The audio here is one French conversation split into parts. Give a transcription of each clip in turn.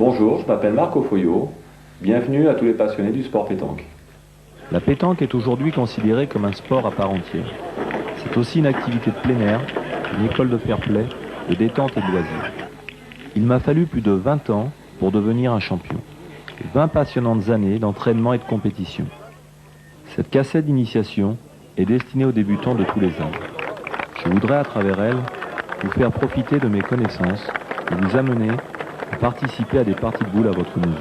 Bonjour, je m'appelle Marco Foyot. Bienvenue à tous les passionnés du sport pétanque. La pétanque est aujourd'hui considérée comme un sport à part entière. C'est aussi une activité de plein air, une école de fair play, de détente et de loisirs. Il m'a fallu plus de 20 ans pour devenir un champion. 20 passionnantes années d'entraînement et de compétition. Cette cassette d'initiation est destinée aux débutants de tous les âges. Je voudrais à travers elle vous faire profiter de mes connaissances et vous amener à participer à des parties de boules à votre mesure.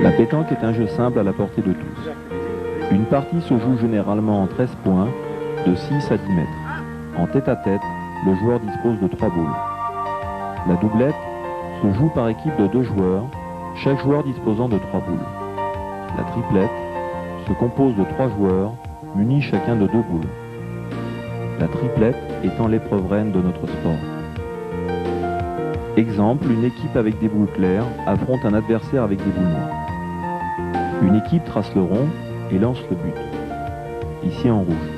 La pétanque est un jeu simple à la portée de tous. Une partie se joue généralement en 13 points, de 6 à 10 mètres. En tête-à-tête, le joueur dispose de 3 boules. La doublette se joue par équipe de 2 joueurs, chaque joueur disposant de 3 boules. La triplette se compose de 3 joueurs, munis chacun de 2 boules. La triplette étant l'épreuve reine de notre sport. Exemple, une équipe avec des boules claires affronte un adversaire avec des boules noires. Une équipe trace le rond et lance le but, ici en rouge,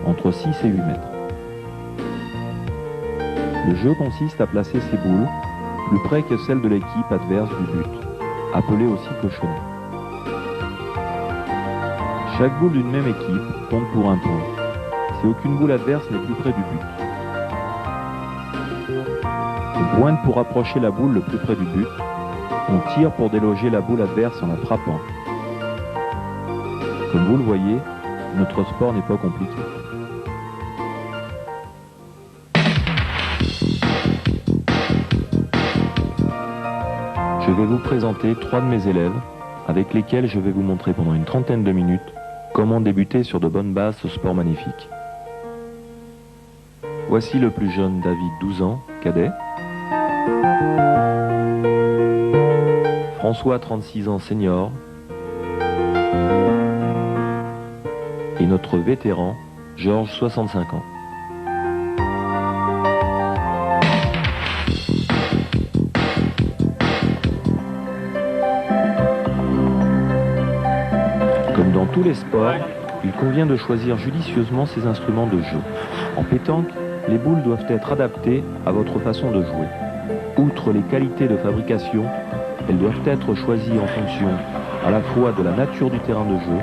entre 6 et 8 mètres. Le jeu consiste à placer ces boules plus près que celles de l'équipe adverse du but, appelée aussi cochonnet. Chaque boule d'une même équipe compte pour un point, si aucune boule adverse n'est plus près du but. On pointe pour approcher la boule le plus près du but, on tire pour déloger la boule adverse en la frappant. Comme vous le voyez, notre sport n'est pas compliqué. Je vais vous présenter 3 de mes élèves, avec lesquels je vais vous montrer pendant une trentaine de minutes comment débuter sur de bonnes bases ce sport magnifique. Voici le plus jeune David, 12 ans, cadet. François, 36 ans, senior. Et notre vétéran, Georges, 65 ans. Comme dans tous les sports, il convient de choisir judicieusement ses instruments de jeu. En pétanque, les boules doivent être adaptées à votre façon de jouer. Outre les qualités de fabrication, elles doivent être choisies en fonction à la fois de la nature du terrain de jeu,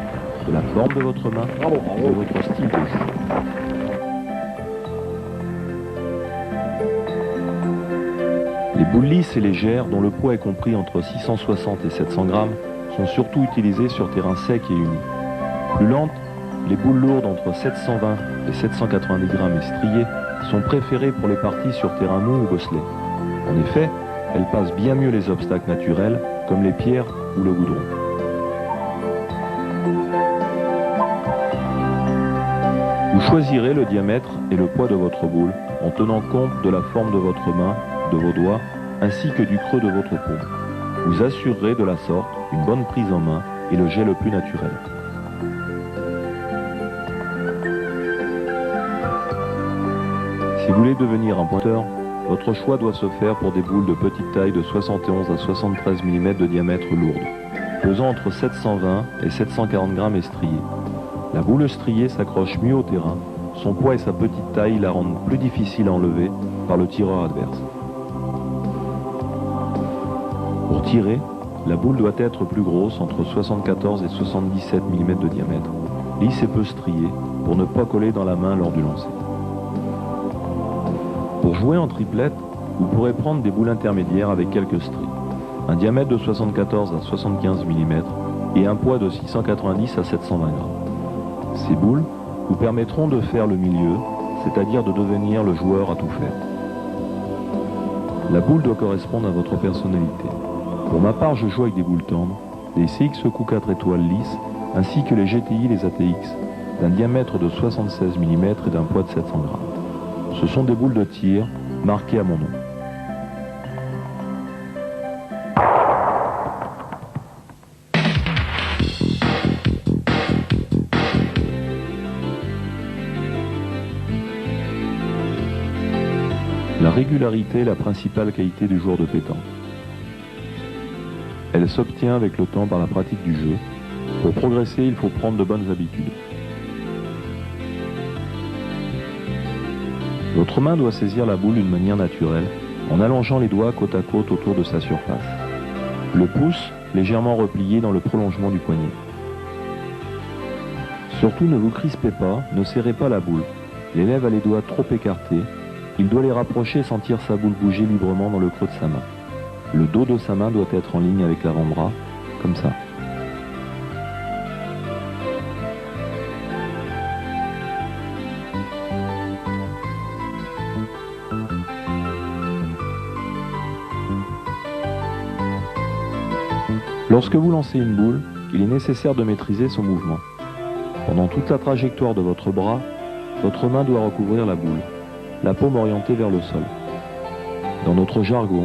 de la forme de votre main et de votre style de jeu. Les boules lisses et légères, dont le poids est compris entre 660 et 700 grammes, sont surtout utilisées sur terrain sec et uni. Plus lentes, les boules lourdes entre 720 et 790 grammes et striées sont préférées pour les parties sur terrain mou ou bosselé. En effet, elles passent bien mieux les obstacles naturels, comme les pierres ou le goudron. Vous choisirez le diamètre et le poids de votre boule en tenant compte de la forme de votre main, de vos doigts, ainsi que du creux de votre paume. Vous assurerez de la sorte une bonne prise en main et le jet le plus naturel. Si vous voulez devenir un pointeur, votre choix doit se faire pour des boules de petite taille de 71 à 73 mm de diamètre lourde, pesant entre 720 et 740 grammes et striées. La boule striée s'accroche mieux au terrain, son poids et sa petite taille la rendent plus difficile à enlever par le tireur adverse. Pour tirer, la boule doit être plus grosse, entre 74 et 77 mm de diamètre, lisse et peu striée, pour ne pas coller dans la main lors du lancer. Pour jouer en triplette, vous pourrez prendre des boules intermédiaires avec quelques stries, un diamètre de 74 à 75 mm et un poids de 690 à 720 grammes. Ces boules vous permettront de faire le milieu, c'est-à-dire de devenir le joueur à tout faire. La boule doit correspondre à votre personnalité. Pour ma part, je joue avec des boules tendres, des CX coup 4 étoiles lisses, ainsi que les GTI, les ATX, d'un diamètre de 76 mm et d'un poids de 700 grammes. Ce sont des boules de tir marquées à mon nom. La régularité est la principale qualité du joueur de pétanque. Elle s'obtient avec le temps par la pratique du jeu. Pour progresser, il faut prendre de bonnes habitudes. Votre main doit saisir la boule d'une manière naturelle, en allongeant les doigts côte à côte autour de sa surface. Le pouce légèrement replié dans le prolongement du poignet. Surtout ne vous crispez pas, ne serrez pas la boule. L'élève a les doigts trop écartés. Il doit les rapprocher et sentir sa boule bouger librement dans le creux de sa main. Le dos de sa main doit être en ligne avec l'avant-bras, comme ça. Lorsque vous lancez une boule, il est nécessaire de maîtriser son mouvement. Pendant toute la trajectoire de votre bras, votre main doit recouvrir la boule, la paume orientée vers le sol. Dans notre jargon,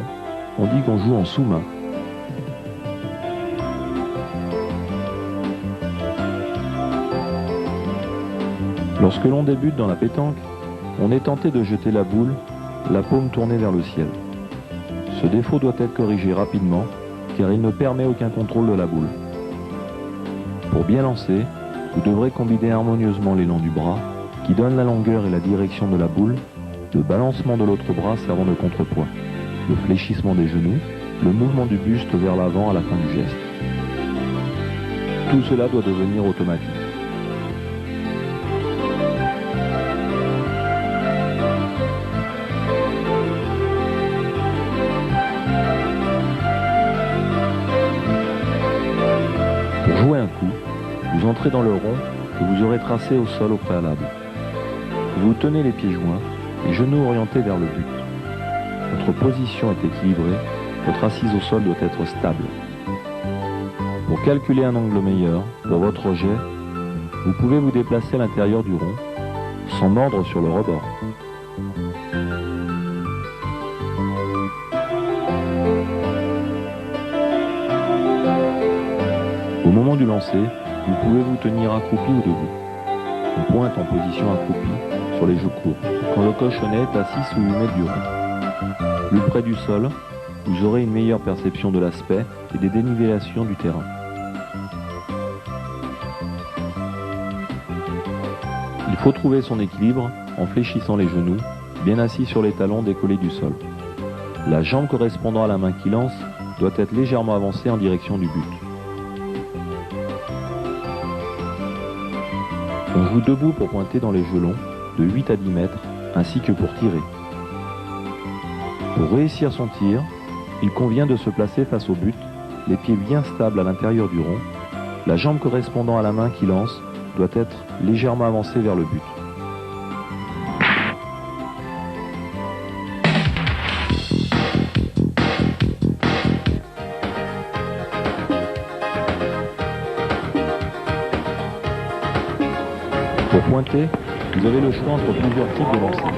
on dit qu'on joue en sous-main. Lorsque l'on débute dans la pétanque, on est tenté de jeter la boule, la paume tournée vers le ciel. Ce défaut doit être corrigé rapidement, car il ne permet aucun contrôle de la boule. Pour bien lancer, vous devrez combiner harmonieusement l'élan du bras, qui donne la longueur et la direction de la boule, le balancement de l'autre bras servant de contrepoids, le fléchissement des genoux, le mouvement du buste vers l'avant à la fin du geste. Tout cela doit devenir automatique. Pour jouer un coup, vous entrez dans le rond que vous aurez tracé au sol au préalable. Vous tenez les pieds joints, les genoux orientés vers le but. Votre position est équilibrée, votre assise au sol doit être stable. Pour calculer un angle meilleur pour votre jet, vous pouvez vous déplacer à l'intérieur du rond, sans mordre sur le rebord. Au moment du lancer, vous pouvez vous tenir accroupi ou debout. On pointe en position accroupie sur les joues courts, quand le cochonnet est à 6 ou 8 mètres du rond. Plus près du sol, vous aurez une meilleure perception de l'aspect et des dénivellations du terrain. Il faut trouver son équilibre en fléchissant les genoux, bien assis sur les talons décollés du sol. La jambe correspondant à la main qui lance doit être légèrement avancée en direction du but. On joue debout pour pointer dans les gelons, de 8 à 10 mètres, ainsi que pour tirer. Pour réussir son tir, il convient de se placer face au but, les pieds bien stables à l'intérieur du rond. La jambe correspondant à la main qui lance doit être légèrement avancée vers le but. Pour pointer, vous avez le choix entre plusieurs types de lancers.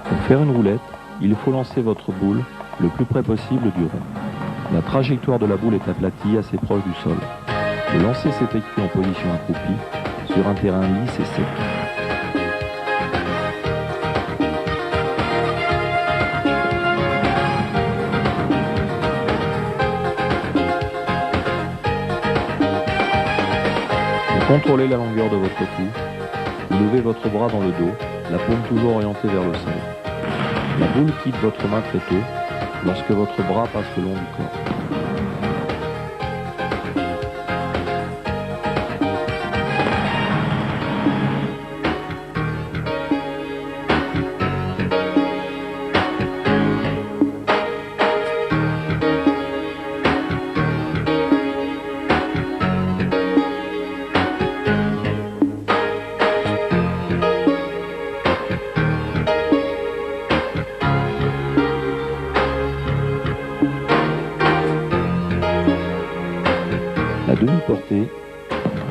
Pour faire une roulette, il faut lancer votre boule le plus près possible du rond. La trajectoire de la boule est aplatie, assez proche du sol. Le lancer s'effectue en position accroupie, sur un terrain lisse et sec. Pour contrôler la longueur de votre coup, vous levez votre bras dans le dos, la paume toujours orientée vers le sol. La boule quitte votre main très tôt, lorsque votre bras passe le long du corps. La demi-portée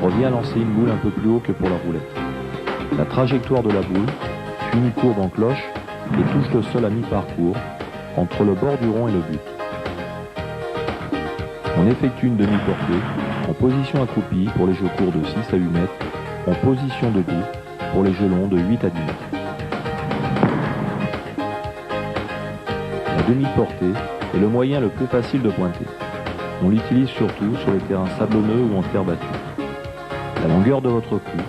revient à lancer une boule un peu plus haut que pour la roulette. La trajectoire de la boule suit une courbe en cloche et touche le sol à mi-parcours, entre le bord du rond et le but. On effectue une demi-portée, en position accroupie pour les jeux courts de 6 à 8 mètres, en position debout pour les jeux longs de 8 à 10 mètres. La demi-portée est le moyen le plus facile de pointer. On l'utilise surtout sur les terrains sablonneux ou en terre battue. La longueur de votre coup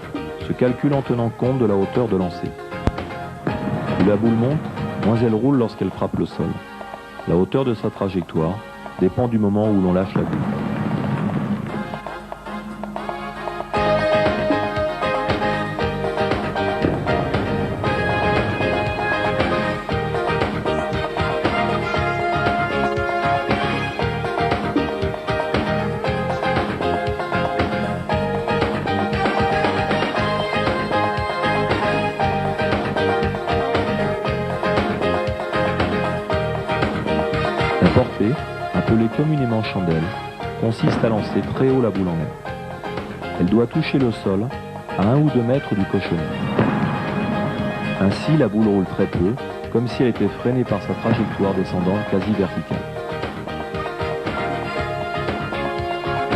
se calcule en tenant compte de la hauteur de lancer. Plus la boule monte, moins elle roule lorsqu'elle frappe le sol. La hauteur de sa trajectoire dépend du moment où l'on lâche la boule. La portée, appelée communément chandelle, consiste à lancer très haut la boule en l'air. Elle doit toucher le sol à 1 ou 2 mètres du cochonnet. Ainsi, la boule roule très peu, comme si elle était freinée par sa trajectoire descendante quasi verticale.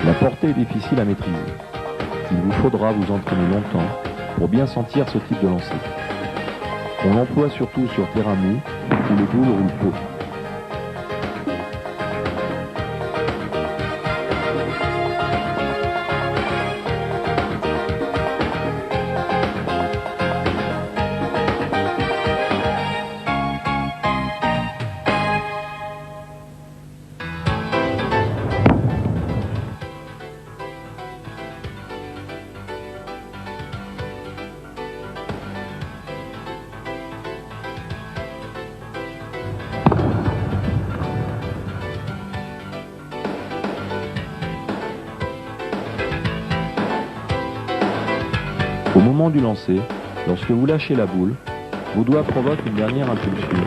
La portée est difficile à maîtriser. Il vous faudra vous entraîner longtemps pour bien sentir ce type de lancer. On l'emploie surtout sur terrain mou où les boules roulent peu. Au moment du lancer, lorsque vous lâchez la boule, vos doigts provoquent une dernière impulsion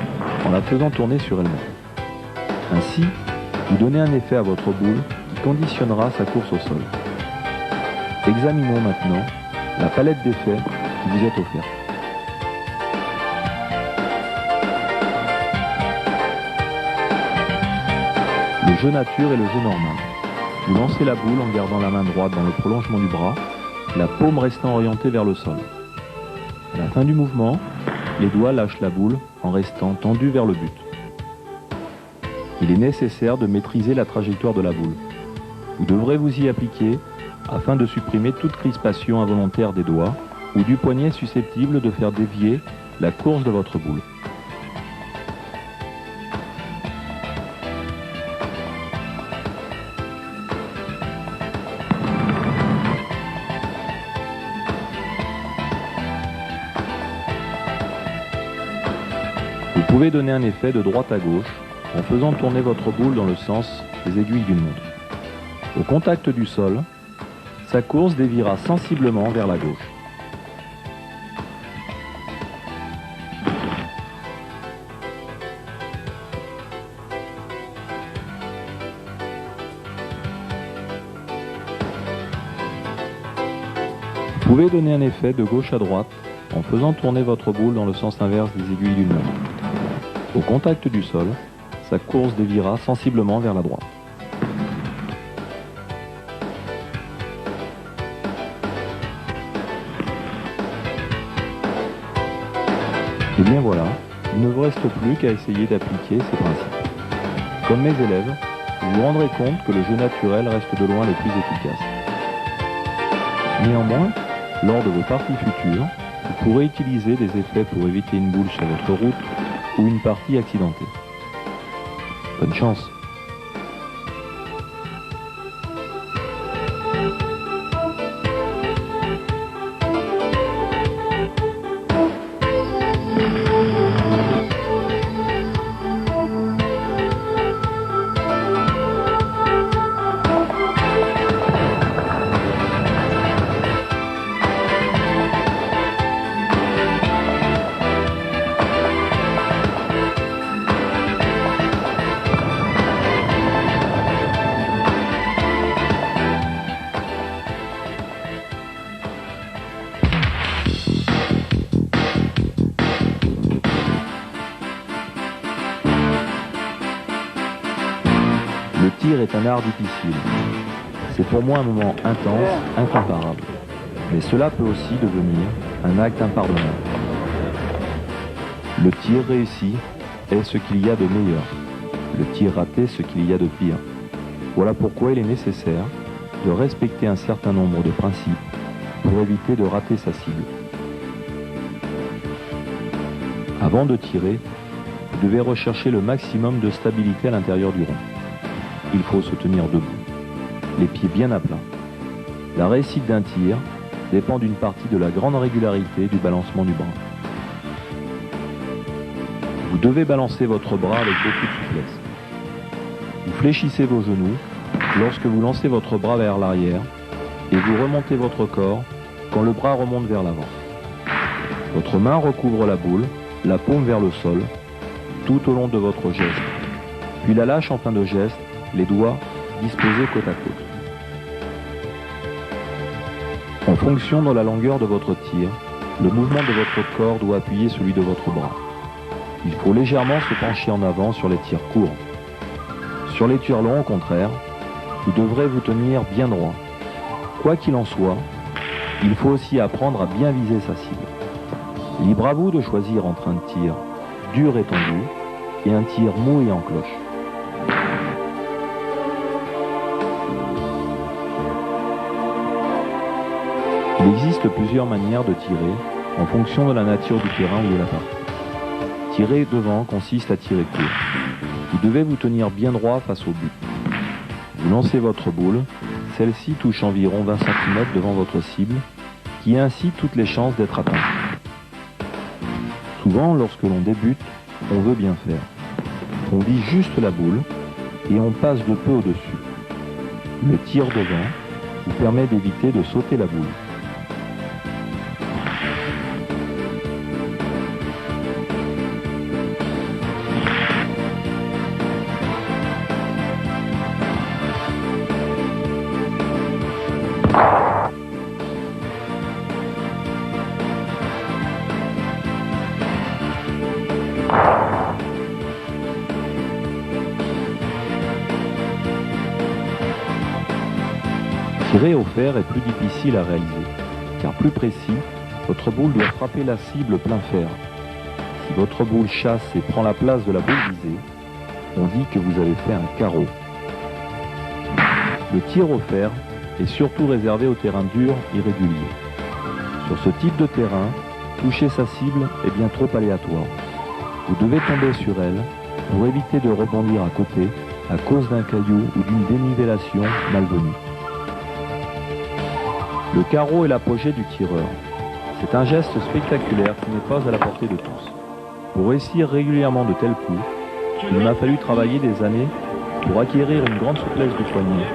en la faisant tourner sur elle-même. Ainsi, vous donnez un effet à votre boule qui conditionnera sa course au sol. Examinons maintenant la palette d'effets qui vous est offerte. Le jeu nature et le jeu normal. Vous lancez la boule en gardant la main droite dans le prolongement du bras, la paume restant orientée vers le sol. À la fin du mouvement, les doigts lâchent la boule en restant tendus vers le but. Il est nécessaire de maîtriser la trajectoire de la boule. Vous devrez vous y appliquer afin de supprimer toute crispation involontaire des doigts ou du poignet susceptible de faire dévier la course de votre boule. Vous pouvez donner un effet de droite à gauche en faisant tourner votre boule dans le sens des aiguilles d'une montre. Au contact du sol, sa course déviera sensiblement vers la gauche. Vous pouvez donner un effet de gauche à droite en faisant tourner votre boule dans le sens inverse des aiguilles d'une montre. Au contact du sol, sa course déviera sensiblement vers la droite. Et bien voilà, il ne vous reste plus qu'à essayer d'appliquer ces principes. Comme mes élèves, vous vous rendrez compte que le jeu naturel reste de loin le plus efficace. Néanmoins, lors de vos parties futures, vous pourrez utiliser des effets pour éviter une boule sur votre route ou une partie accidentée. Bonne chance! tir est un art difficile. C'est pour moi un moment intense, incomparable. Mais cela peut aussi devenir un acte impardonnable. Le tir réussi est ce qu'il y a de meilleur. Le tir raté, ce qu'il y a de pire. Voilà pourquoi il est nécessaire de respecter un certain nombre de principes pour éviter de rater sa cible. Avant de tirer, vous devez rechercher le maximum de stabilité à l'intérieur du rond. Il faut se tenir debout, les pieds bien à plat. La réussite d'un tir dépend d'une partie de la grande régularité du balancement du bras. Vous devez balancer votre bras avec beaucoup de souplesse. Vous fléchissez vos genoux lorsque vous lancez votre bras vers l'arrière et vous remontez votre corps quand le bras remonte vers l'avant. Votre main recouvre la boule, la paume vers le sol, tout au long de votre geste, puis la lâche en fin de geste, les doigts disposés côte à côte. En fonction de la longueur de votre tir, le mouvement de votre corps doit appuyer celui de votre bras. Il faut légèrement se pencher en avant sur les tirs courts. Sur les tirs longs, au contraire, vous devrez vous tenir bien droit. Quoi qu'il en soit, il faut aussi apprendre à bien viser sa cible. Libre à vous de choisir entre un tir dur et tendu et un tir mou et en cloche. Il existe plusieurs manières de tirer en fonction de la nature du terrain ou de la partie. Tirer devant consiste à tirer court. Vous devez vous tenir bien droit face au but. Vous lancez votre boule, celle-ci touche environ 20 cm devant votre cible, qui a ainsi toutes les chances d'être atteinte. Souvent, lorsque l'on débute, on veut bien faire. On vise juste la boule et on passe de peu au-dessus. Le tir devant vous permet d'éviter de sauter la boule. Tirer au fer est plus difficile à réaliser, car plus précis, votre boule doit frapper la cible plein fer. Si votre boule chasse et prend la place de la boule visée, on dit que vous avez fait un carreau. Le tir au fer est surtout réservé aux terrains durs, irréguliers. Sur ce type de terrain, toucher sa cible est bien trop aléatoire. Vous devez tomber sur elle pour éviter de rebondir à côté à cause d'un caillou ou d'une dénivellation malvenue. Le carreau est l'apogée du tireur. C'est un geste spectaculaire qui n'est pas à la portée de tous. Pour réussir régulièrement de tels coups, il m'a fallu travailler des années pour acquérir une grande souplesse du poignet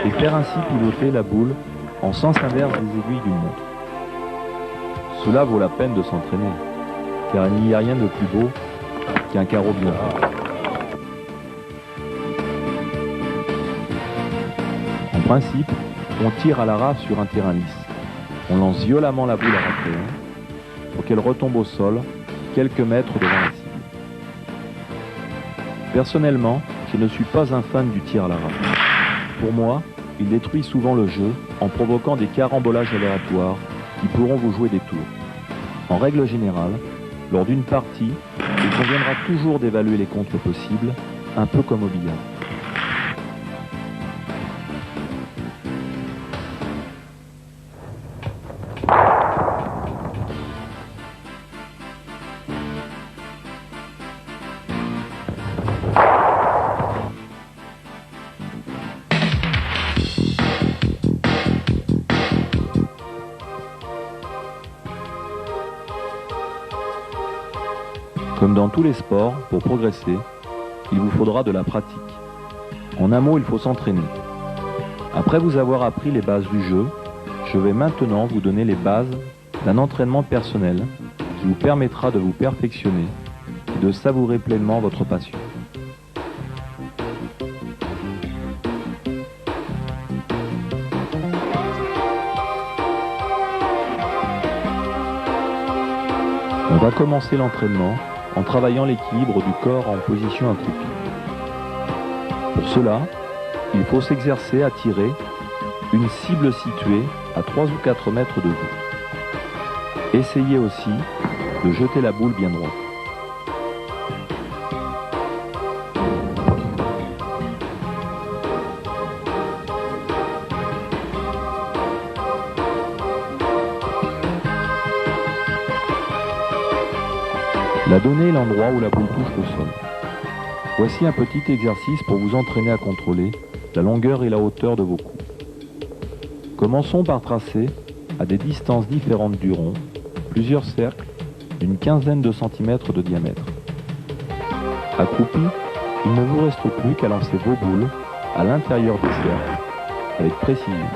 et faire ainsi pivoter la boule en sens inverse des aiguilles d'une montre. Cela vaut la peine de s'entraîner, car il n'y a rien de plus beau qu'un carreau bien fait. En principe, on tire à la rafle sur un terrain lisse. On lance violemment la boule à rafle pour qu'elle retombe au sol quelques mètres devant la cible. Personnellement, je ne suis pas un fan du tir à la rafle. Pour moi, il détruit souvent le jeu en provoquant des carambolages aléatoires qui pourront vous jouer des tours. En règle générale, lors d'une partie, il conviendra toujours d'évaluer les contres possibles, un peu comme au billard. Comme dans tous les sports, pour progresser, il vous faudra de la pratique. En un mot, il faut s'entraîner. Après vous avoir appris les bases du jeu, je vais maintenant vous donner les bases d'un entraînement personnel qui vous permettra de vous perfectionner et de savourer pleinement votre passion. On va commencer l'entraînement en travaillant l'équilibre du corps en position accroupie. Pour cela, il faut s'exercer à tirer une cible située à 3 ou 4 mètres de vous. Essayez aussi de jeter la boule bien droite. La donnée est l'endroit où la boule touche le sol. Voici un petit exercice pour vous entraîner à contrôler la longueur et la hauteur de vos coups. Commençons par tracer, à des distances différentes du rond, plusieurs cercles d'une quinzaine de centimètres de diamètre. Accroupi, il ne vous reste plus qu'à lancer vos boules à l'intérieur des cercles avec précision.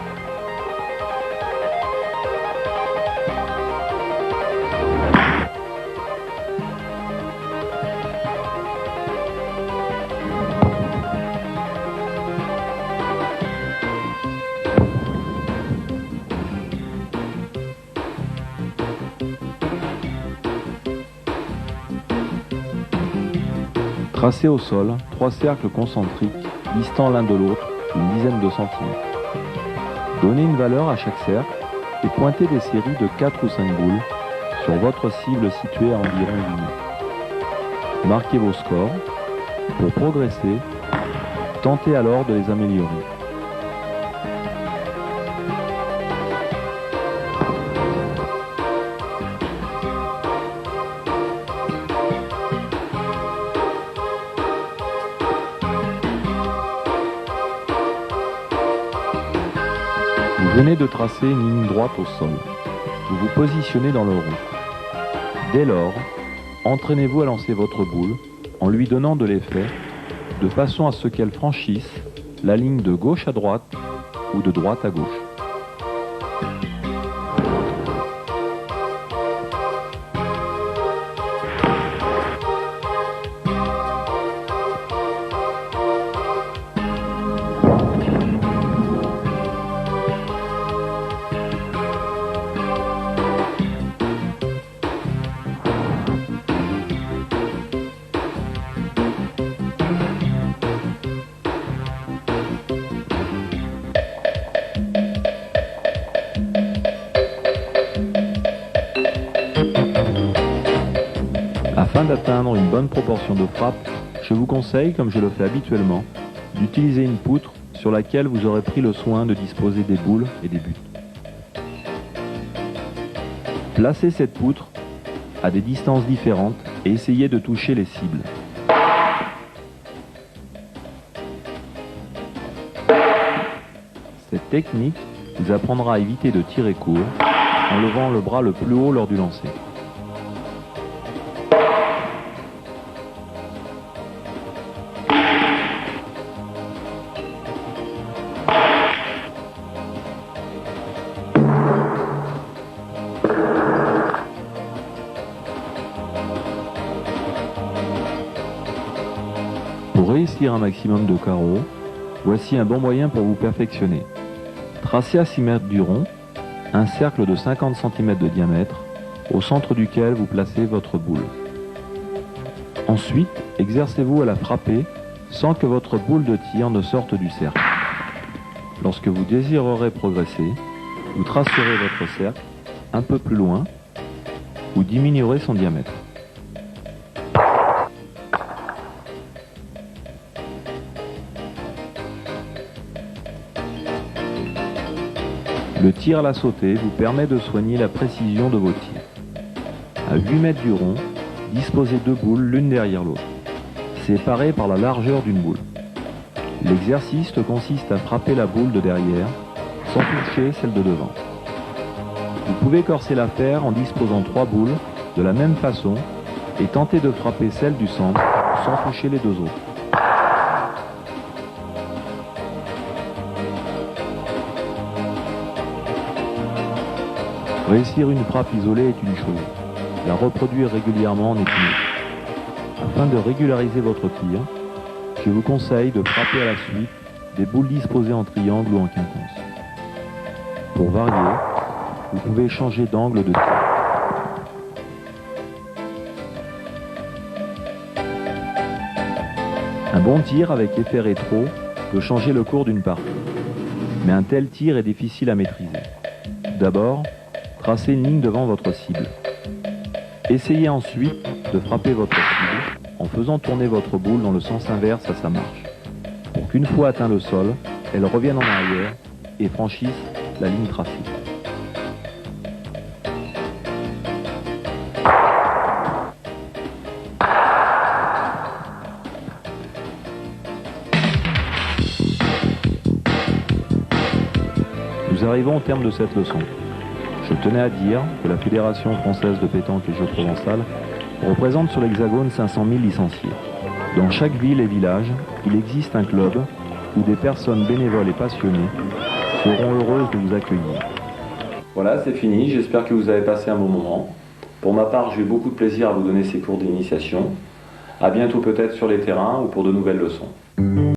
Tracez au sol 3 cercles concentriques distants l'un de l'autre d'une dizaine de centimètres. Donnez une valeur à chaque cercle et pointez des séries de 4 ou 5 boules sur votre cible située à environ 8 mètres. Marquez vos scores. Pour progresser, tentez alors de les améliorer. Vous venez de tracer une ligne droite au sol. Vous vous positionnez dans le rond. Dès lors, entraînez-vous à lancer votre boule en lui donnant de l'effet, de façon à ce qu'elle franchisse la ligne de gauche à droite ou de droite à gauche. Afin d'atteindre une bonne proportion de frappe, je vous conseille, comme je le fais habituellement, d'utiliser une poutre sur laquelle vous aurez pris le soin de disposer des boules et des buts. Placez cette poutre à des distances différentes et essayez de toucher les cibles. Cette technique vous apprendra à éviter de tirer court en levant le bras le plus haut lors du lancer. Pour réussir un maximum de carreaux, voici un bon moyen pour vous perfectionner. Tracez à 6 mètres du rond un cercle de 50 cm de diamètre au centre duquel vous placez votre boule. Ensuite, exercez-vous à la frapper sans que votre boule de tir ne sorte du cercle. Lorsque vous désirerez progresser, vous tracerez votre cercle un peu plus loin ou diminuerez son diamètre. Le tir à la sautée vous permet de soigner la précision de vos tirs. À 8 mètres du rond, disposez 2 boules l'une derrière l'autre, séparées par la largeur d'une boule. L'exercice consiste à frapper la boule de derrière sans toucher celle de devant. Vous pouvez corser l'affaire en disposant 3 boules de la même façon et tenter de frapper celle du centre sans toucher les 2 autres. Réussir une frappe isolée est une chose, la reproduire régulièrement en est une autre. Afin de régulariser votre tir, je vous conseille de frapper à la suite des boules disposées en triangle ou en quinconce. Pour varier, vous pouvez changer d'angle de tir. Un bon tir avec effet rétro peut changer le cours d'une partie. Mais un tel tir est difficile à maîtriser. D'abord, tracez une ligne devant votre cible. Essayez ensuite de frapper votre cible en faisant tourner votre boule dans le sens inverse à sa marche, pour qu'une fois atteint le sol, elle revienne en arrière et franchisse la ligne tracée. Nous arrivons au terme de cette leçon. Je tenais à dire que la Fédération française de pétanque et jeux provençal représente sur l'Hexagone 500 000 licenciés. Dans chaque ville et village, il existe un club où des personnes bénévoles et passionnées seront heureuses de vous accueillir. Voilà, c'est fini. J'espère que vous avez passé un bon moment. Pour ma part, j'ai eu beaucoup de plaisir à vous donner ces cours d'initiation. À bientôt peut-être sur les terrains ou pour de nouvelles leçons.